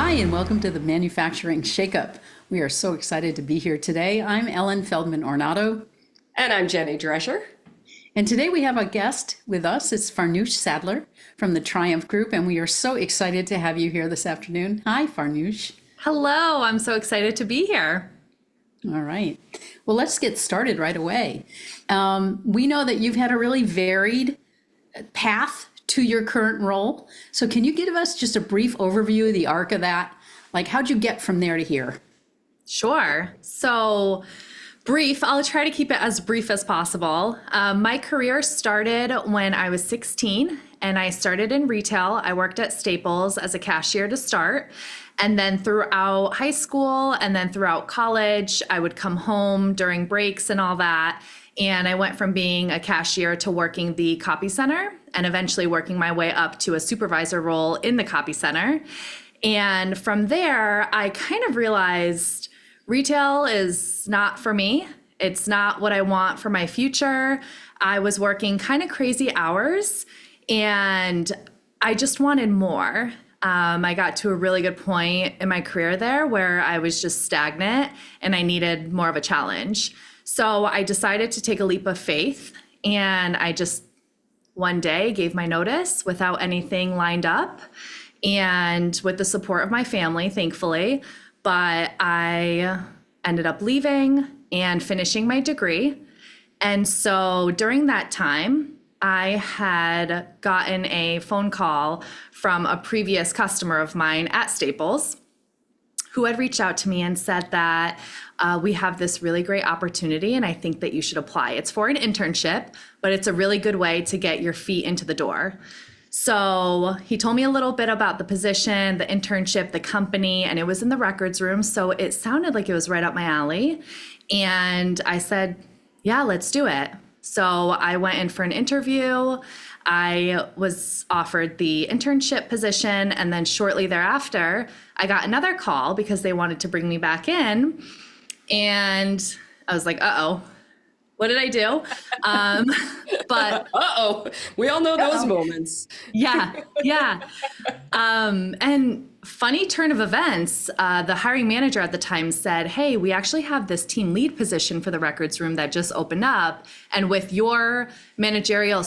Hi, and welcome to the Manufacturing Shakeup. We are so excited to be here today. I'm Ellen Feldman Ornato. And I'm Jenny Drescher. And today we have a guest with us. It's Farnosh Sadler from the Triumph Group, and we are so excited to have you here this afternoon. Hi, Farnosh. Hello, I'm so excited to be here. All right. Well, let's get started right away. We know that you've had a really varied path to your current role. So can you give us just a brief overview of the arc of that? Like, how'd you get from there to here? Sure. So, brief, I'll try to keep it as brief as possible. My career started when I was 16 and I started in retail. I worked at Staples as a cashier to start. And then throughout high school and then throughout college, I would come home during breaks and all that. And I went from being a cashier to working the copy center and eventually working my way up to a supervisor role in the copy center. And from there, I kind of realized retail is not for me. It's not what I want for my future. I was working kind of crazy hours and I just wanted more. I got to a really good point in my career there where I was just stagnant and I needed more of a challenge. So I decided to take a leap of faith and I just one day gave my notice without anything lined up and with the support of my family, thankfully. But I ended up leaving and finishing my degree. And so during that time, I had gotten a phone call from a previous customer of mine at Staples who had reached out to me and said that we have this really great opportunity and I think that you should apply. It's for an internship, but it's a really good way to get your feet into the door. So he told me a little bit about the position, the internship, the company, and it was in the records room. So it sounded like it was right up my alley. And I said, yeah, let's do it. So I went in for an interview. I was offered the internship position. And then shortly thereafter, I got another call because they wanted to bring me back in. And I was like, uh-oh, what did I do? But we all know those moments. yeah. And funny turn of events, the hiring manager at the time said, hey, we actually have this team lead position for the records room that just opened up. And with your managerial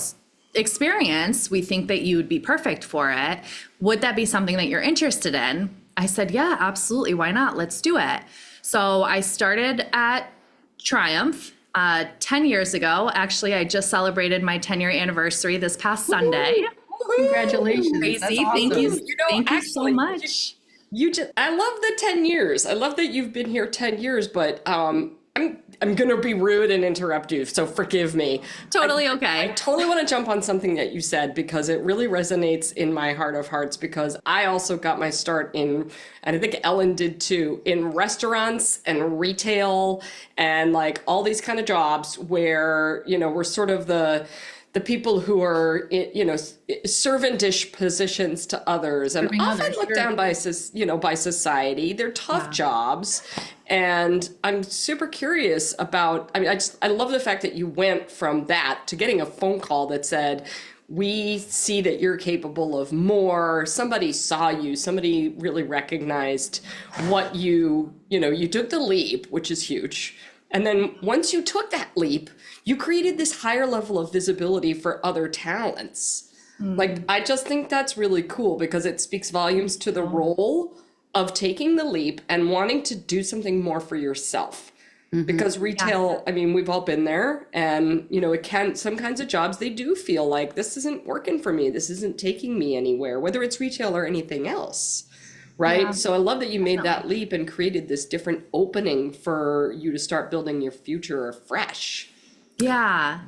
experience, we think that you would be perfect for it. Would that be something that you're interested in? I said, yeah, absolutely. Why not? Let's do it. So I started at Triumph 10 years ago. Actually, I just celebrated my 10-year anniversary this past Sunday. Congratulations. Crazy. That's awesome. Thank you. Thank you so actually, much. I love the 10 years. I love that you've been here 10 years, but I'm going to be rude and interrupt you, so forgive me. Totally I okay. totally want to jump on something that you said because it really resonates in my heart of hearts because I also got my start in, and I think Ellen did too, in restaurants and retail and like all these kind of jobs where, we're sort of the people who are, servantish positions to others and Serving often others, looked sure. down by society. They're tough jobs. And I'm super curious about, I love the fact that you went from that to getting a phone call that said, we see that you're capable of more. Somebody saw you, somebody really recognized what you took the leap, which is huge. And then once you took that leap, you created this higher level of visibility for other talents. Like, I just think that's really cool because it speaks volumes to the role of taking the leap and wanting to do something more for yourself. Because retail, we've all been there and, some kinds of jobs, they do feel like this isn't working for me. This isn't taking me anywhere, whether it's retail or anything else. Right. Yeah. So I love that you made that leap and created this different opening for you to start building your future afresh. Yeah.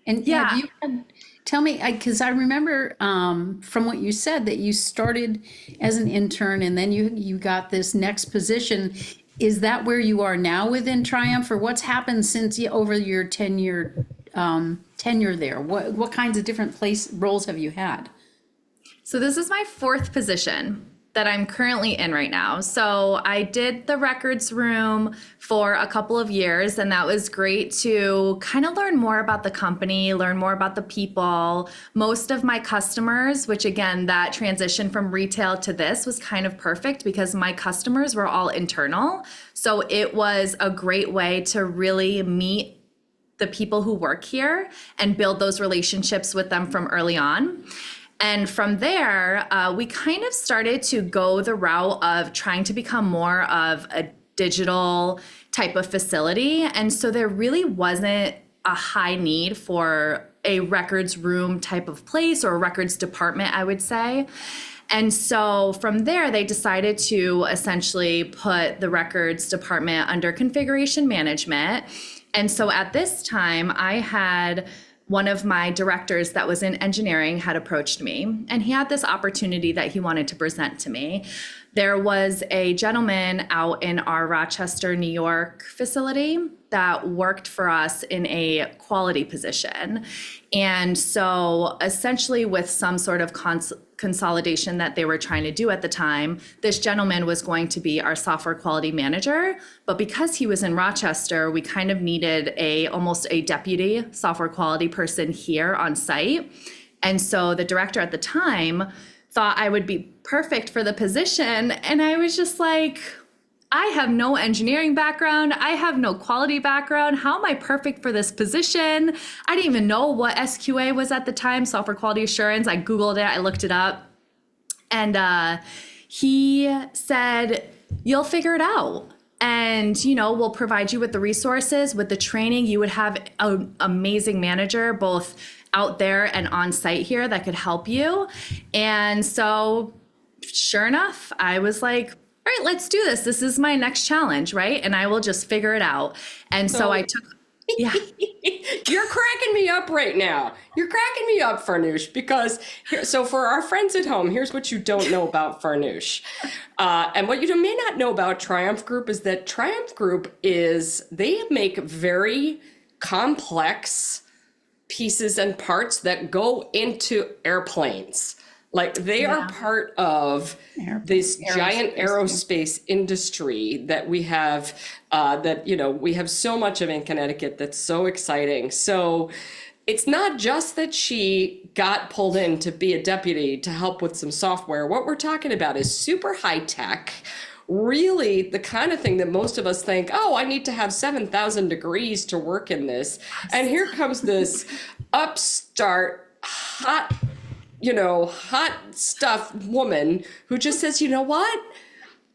And have you tell me, because I remember from what you said that you started as an intern and then you got this next position. Is that where you are now within Triumph, or what's happened since over your tenure there? What kinds of different roles have you had? So this is my fourth position. that I'm currently in right now. So I did the records room for a couple of years, and that was great to kind of learn more about the company, learn more about the people. Most of my customers, which again, that transition from retail to this was kind of perfect because my customers were all internal. So it was a great way to really meet the people who work here and build those relationships with them from early on. And from there, we kind of started to go the route of trying to become more of a digital type of facility. And so there really wasn't a high need for a records room type of place or a records department, I would say. And so from there, they decided to essentially put the records department under configuration management. And so at this time, I had one of my directors that was in engineering had approached me, and he had this opportunity that he wanted to present to me. There was a gentleman out in our Rochester, New York facility that worked for us in a quality position. And so essentially with some sort of consolidation that they were trying to do at the time, this gentleman was going to be our software quality manager. But because he was in Rochester, we kind of needed almost a deputy software quality person here on site. And so the director at the time thought I would be perfect for the position. And I was just like, I have no engineering background. I have no quality background. How am I perfect for this position? I didn't even know what SQA was at the time, software quality assurance. I Googled it, I looked it up. And he said, you'll figure it out. And, we'll provide you with the resources, with the training. You would have an amazing manager, both out there and on site here, that could help you. And so sure enough, I was like, all right, let's do this. This is my next challenge, right? And I will just figure it out. And so I took, yeah. You're cracking me up right now. You're cracking me up, Farnosh, because so for our friends at home, here's what you don't know about Farnosh. And what you may not know about Triumph Group is that Triumph Group they make very complex pieces and parts that go into airplanes. Like they are part of this giant aerospace industry that we have, we have so much of in Connecticut that's so exciting. So it's not just that she got pulled in to be a deputy to help with some software. What we're talking about is super high tech, really the kind of thing that most of us think, oh, I need to have 7,000 degrees to work in this. And here comes this upstart, hot stuff woman who just says, you know what?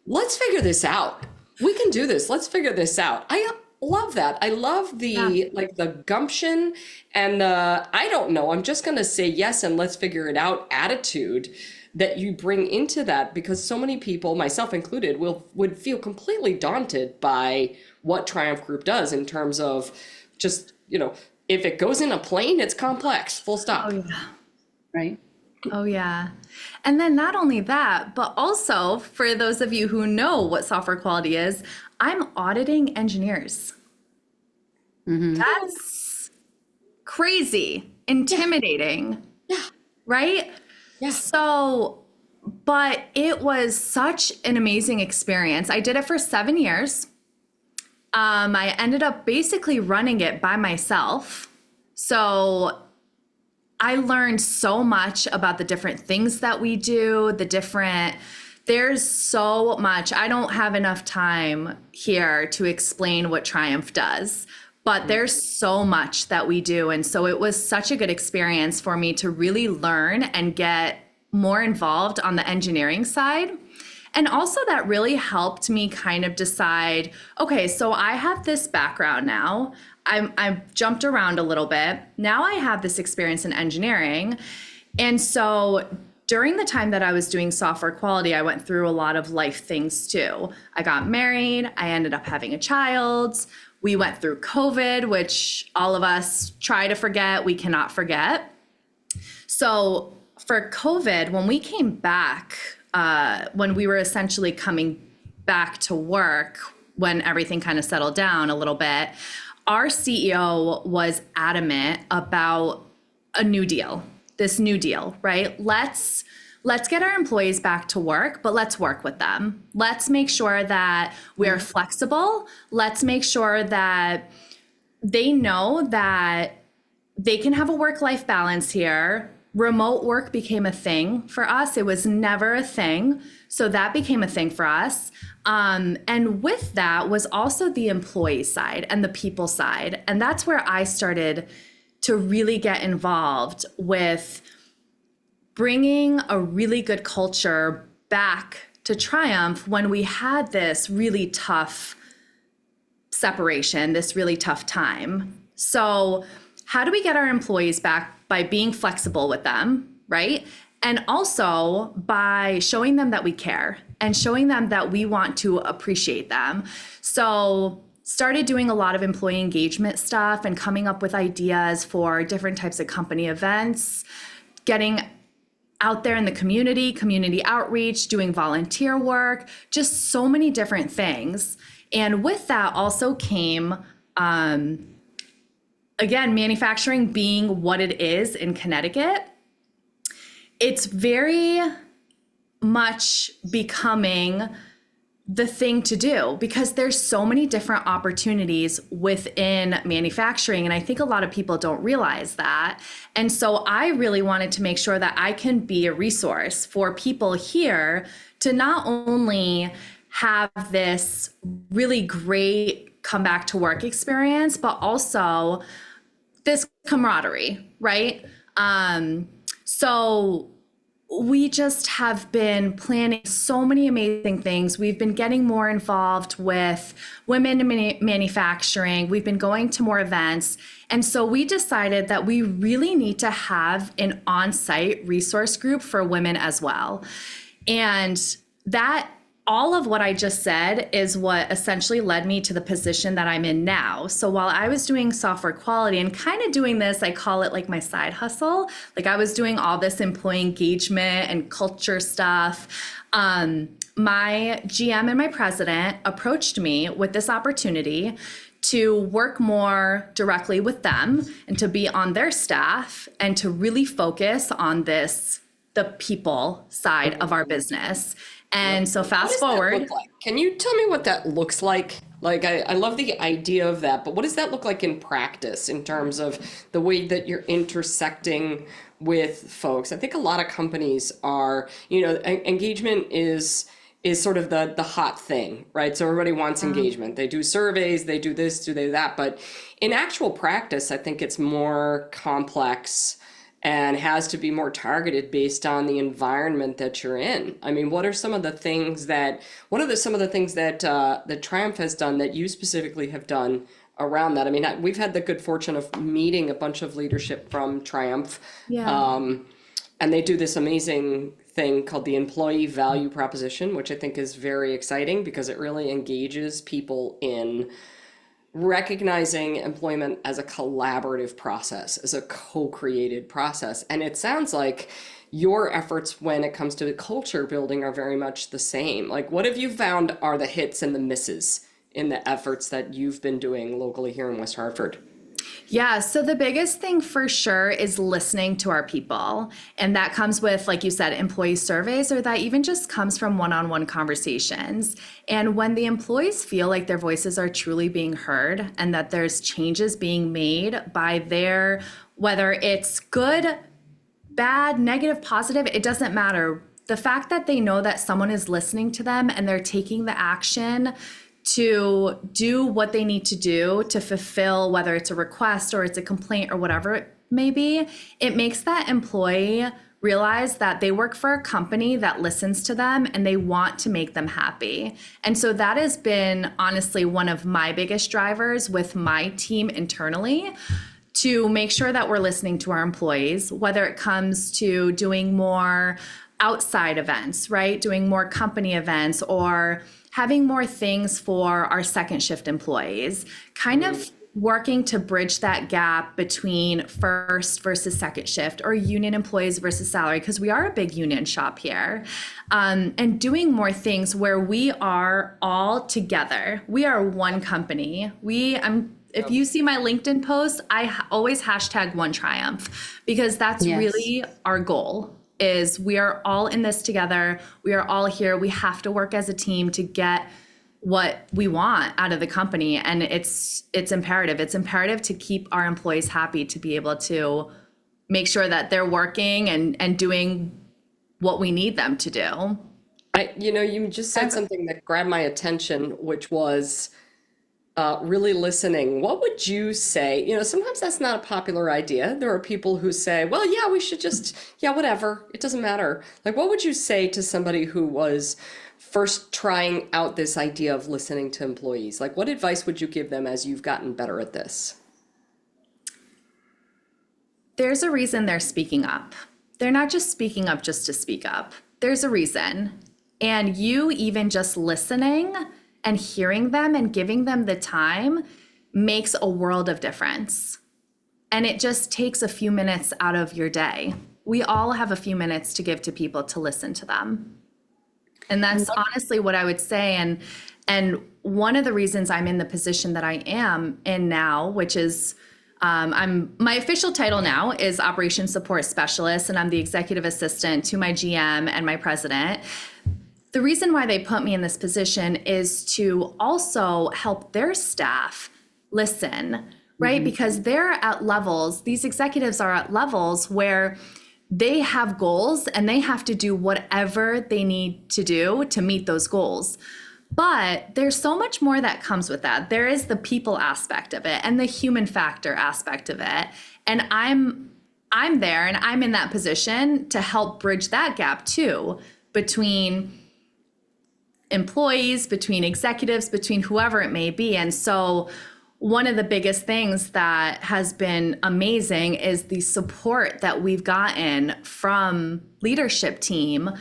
Let's figure this out. We can do this. Let's figure this out. I love that. I love the gumption and I don't know, I'm just going to say yes and let's figure it out attitude that you bring into that, because so many people, myself included, would feel completely daunted by what Triumph Group does in terms of just, if it goes in a plane, it's complex, full stop. Oh, yeah. Right. Oh, yeah. And then not only that, but also for those of you who know what software quality is, I'm auditing engineers. Mm-hmm. That's crazy, intimidating, right? Yeah. So, but it was such an amazing experience. I did it for 7 years. I ended up basically running it by myself. So I learned so much about the different things that we do, there's so much. I don't have enough time here to explain what Triumph does, but there's so much that we do. And so it was such a good experience for me to really learn and get more involved on the engineering side. And also that really helped me kind of decide, okay, so I have this background now. I've jumped around a little bit. Now I have this experience in engineering. And so during the time that I was doing software quality, I went through a lot of life things too. I got married. I ended up having a child. We went through COVID, which all of us try to forget. We cannot forget. So for COVID, when we came back, when we were essentially coming back to work, when everything kind of settled down a little bit, our CEO was adamant about this new deal, right? Let's let's get our employees back to work, but let's work with them. Let's make sure that we're flexible. Let's make sure that they know that they can have a work-life balance here. Remote work became a thing for us. It was never a thing. So that became a thing for us. And with that was also the employee side and the people side. And that's where I started to really get involved with bringing a really good culture back to Triumph when we had this really tough separation, this really tough time. So how do we get our employees back? By being flexible with them, right? And also by showing them that we care and showing them that we want to appreciate them. So started doing a lot of employee engagement stuff and coming up with ideas for different types of company events, getting out there in the community outreach, doing volunteer work, just so many different things. And with that also came, again, manufacturing being what it is in Connecticut, it's very much becoming the thing to do because there's so many different opportunities within manufacturing. And I think a lot of people don't realize that. And so I really wanted to make sure that I can be a resource for people here to not only have this really great come back to work experience, but also this camaraderie, right? So we just have been planning so many amazing things. We've been getting more involved with women in manufacturing. We've been going to more events. And so we decided that we really need to have an on-site resource group for women as well. And that all of what I just said is what essentially led me to the position that I'm in now. So while I was doing software quality and kind of doing this, I call it like my side hustle. Like I was doing all this employee engagement and culture stuff. My GM and my president approached me with this opportunity to work more directly with them and to be on their staff and to really focus on this, the people side of our business. And so fast forward. Can you tell me what that looks like? Like, I love the idea of that, but what does that look like in practice in terms of the way that you're intersecting with folks? I think a lot of companies are, engagement is sort of the hot thing, right? So everybody wants engagement. They do surveys, they do this, do they that. But in actual practice, I think it's more complex and has to be more targeted based on the environment that you're in. I mean, what are some of the things that that Triumph has done that you specifically have done around that? I mean, we've had the good fortune of meeting a bunch of leadership from Triumph. Yeah. And they do this amazing thing called the employee value proposition, which I think is very exciting because it really engages people in recognizing employment as a collaborative process, as a co-created process. And it sounds like your efforts when it comes to culture building are very much the same. Like, what have you found are the hits and the misses in the efforts that you've been doing locally here in West Hartford? Yeah, so the biggest thing for sure is listening to our people. And that comes with, like you said, employee surveys, or that even just comes from one-on-one conversations. And when the employees feel like their voices are truly being heard and that there's changes being made by their, whether it's good, bad, negative, positive, it doesn't matter. The fact that they know that someone is listening to them and they're taking the action to do what they need to do to fulfill, whether it's a request or it's a complaint or whatever it may be, it makes that employee realize that they work for a company that listens to them and they want to make them happy. And so that has been honestly one of my biggest drivers with my team internally, to make sure that we're listening to our employees, whether it comes to doing more outside events, right? Doing more company events or having more things for our second shift employees, kind of working to bridge that gap between first versus second shift or union employees versus salary, because we are a big union shop here, and doing more things where we are all together. We are one company. If you see my LinkedIn post, I always hashtag One Triumph because that's really our goal. is we are all in this together. We are all here. We have to work as a team to get what we want out of the company. And it's imperative. It's imperative to keep our employees happy, to be able to make sure that they're working and doing what we need them to do. You just said something that grabbed my attention, which was really listening. What would you say? Sometimes that's not a popular idea. There are people who say, well, yeah, we should just, yeah, whatever. It doesn't matter. Like, what would you say to somebody who was first trying out this idea of listening to employees? Like, what advice would you give them as you've gotten better at this? There's a reason they're speaking up. They're not just speaking up just to speak up. There's a reason. And you even just listening and hearing them and giving them the time makes a world of difference. And it just takes a few minutes out of your day. We all have a few minutes to give to people to listen to them. And that's honestly what I would say. And one of the reasons I'm in the position that I am in now, which is my official title now is Operations Support Specialist, and I'm the executive assistant to my GM and my president. The reason why they put me in this position is to also help their staff listen, right? Mm-hmm. Because they're at levels, these executives are at levels where they have goals and they have to do whatever they need to do to meet those goals. But there's so much more that comes with that. There is the people aspect of it and the human factor aspect of it. And I'm there and I'm in that position to help bridge that gap too, between employees, between executives, between whoever it may be. And so one of the biggest things that has been amazing is the support that we've gotten from leadership team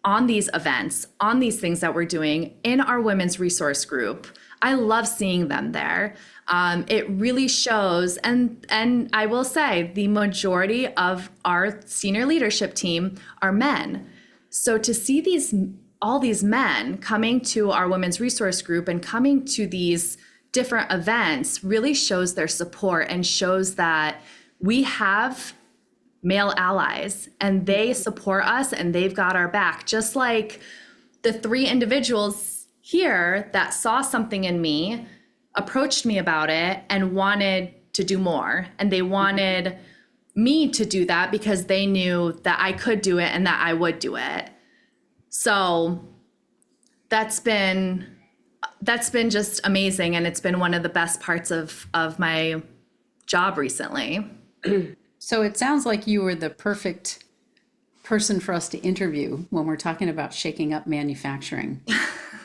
on these events, on these things that we're doing in our women's resource group. I love seeing them there. It really shows, and I will say the majority of our senior leadership team are men. So to see all these men coming to our women's resource group and coming to these different events really shows their support and shows that we have male allies and they support us and they've got our back. Just like the 3 individuals here that saw something in me, approached me about it and wanted to do more. And they wanted me to do that because they knew that I could do it and that I would do it. So that's been just amazing. And it's been one of the best parts of my job recently. So it sounds like you were the perfect person for us to interview when we're talking about shaking up manufacturing.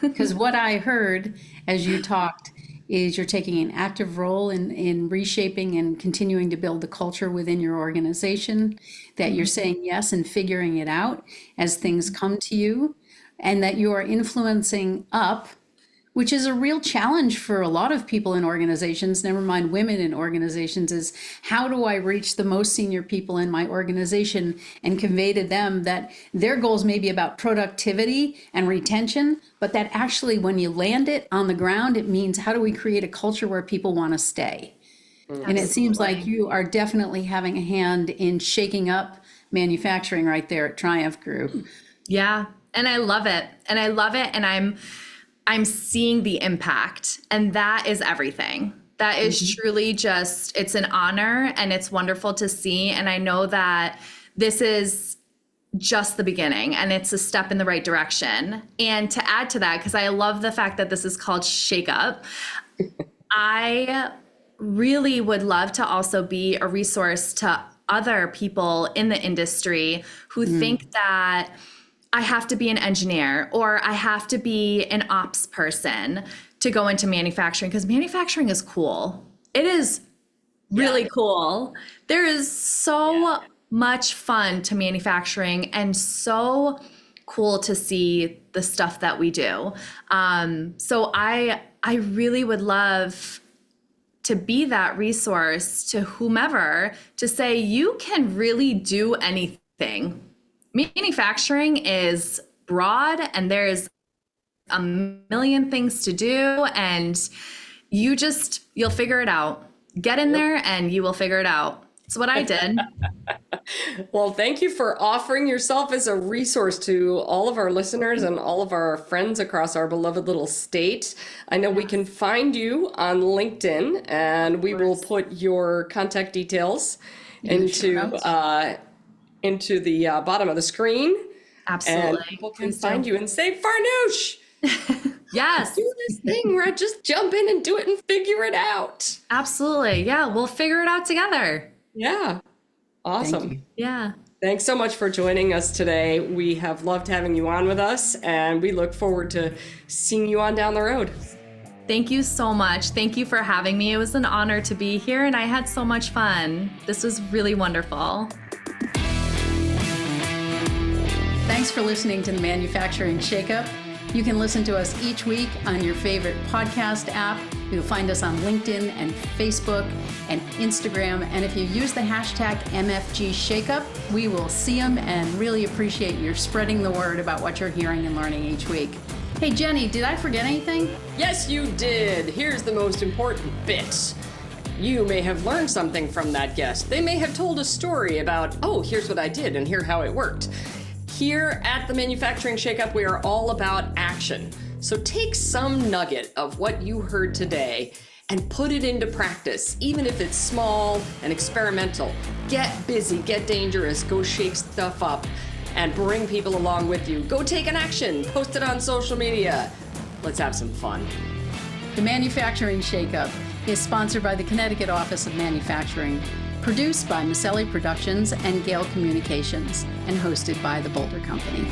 Because what I heard as you talked is you're taking an active role in reshaping and continuing to build the culture within your organization, that you're saying yes and figuring it out as things come to you, and that you are influencing up, which is a real challenge for a lot of people in organizations, never mind women in organizations, is how do I reach the most senior people in my organization and convey to them that their goals may be about productivity and retention, but that actually when you land it on the ground, it means how do we create a culture where people want to stay? And it seems like you are definitely having a hand in shaking up manufacturing right there at Triumph Group. Yeah, and I love it. And I'm seeing the impact, and that is everything. That is truly just, it's an honor and it's wonderful to see. And I know that this is just the beginning and it's a step in the right direction. And to add to that, because I love the fact that this is called Shake Up, I really would love to also be a resource to other people in the industry who think that I have to be an engineer or I have to be an ops person to go into manufacturing, because manufacturing is cool. It is really cool. There is so much fun to manufacturing and so cool to see the stuff that we do. So I really would love to be that resource to whomever to say you can really do anything. Manufacturing is broad and there's a million things to do, and you'll figure it out. Get in there and you will figure it out. It's what I did. Well, thank you for offering yourself as a resource to all of our listeners and all of our friends across our beloved little state. I know we can find you on LinkedIn, and we will put your contact details into the bottom of the screen. Absolutely. And people can find you and say, Farnosh, Yes. do this thing where I just jump in and do it and figure it out. Absolutely. Yeah, we'll figure it out together. Yeah. Awesome. Yeah. Thanks so much for joining us today. We have loved having you on with us, and we look forward to seeing you on down the road. Thank you so much. Thank you for having me. It was an honor to be here, and I had so much fun. This was really wonderful. Thanks for listening to the Manufacturing Shakeup. You can listen to us each week on your favorite podcast app. You'll find us on LinkedIn and Facebook and Instagram. And if you use the hashtag MFG Shakeup, we will see them and really appreciate your spreading the word about what you're hearing and learning each week. Hey, Jenny, did I forget anything? Yes, you did. Here's the most important bit. You may have learned something from that guest. They may have told a story about, oh, here's what I did and here how it worked. Here at the Manufacturing Shakeup, we are all about action. So take some nugget of what you heard today and put it into practice, even if it's small and experimental. Get busy, get dangerous, go shake stuff up, and bring people along with you. Go take an action, post it on social media. Let's have some fun. The Manufacturing Shakeup is sponsored by the Connecticut Office of Manufacturing, produced by Maselli Productions and Gale Communications, and hosted by the Boulder Company.